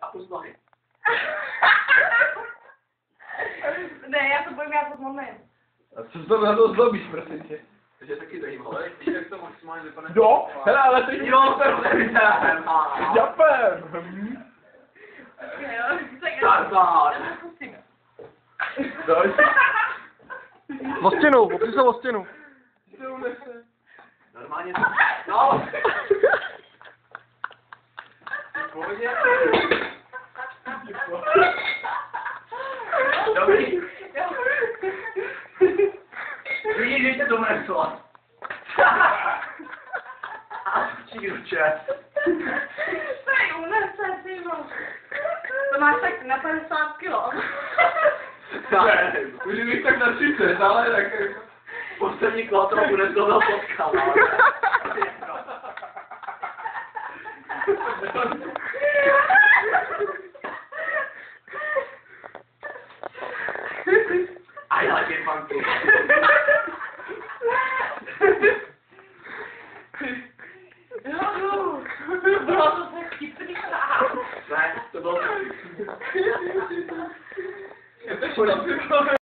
A uzvali. Ne, já to bojím, já to zlomím. A co to na to zlobíš, prosím tě? Takže taky zajímavé, víš, jak to maximálně vypadá. Jo, hele, ale ty Jo, to je Japem. Tarzán. O stěnu, opři se o stěnu. Normálně to... No! Pohodě. Dobrý. Vidíš, že tě to mrzlo. A číruče. To je unese, ty vole. To máš tak na 50 kilo. Ne, už bych tak na 30, ale tak jako... Poslední kolo toho bude to potkal, ale... I like it funky. Bylo to tak chytrý. Ne, to bylo...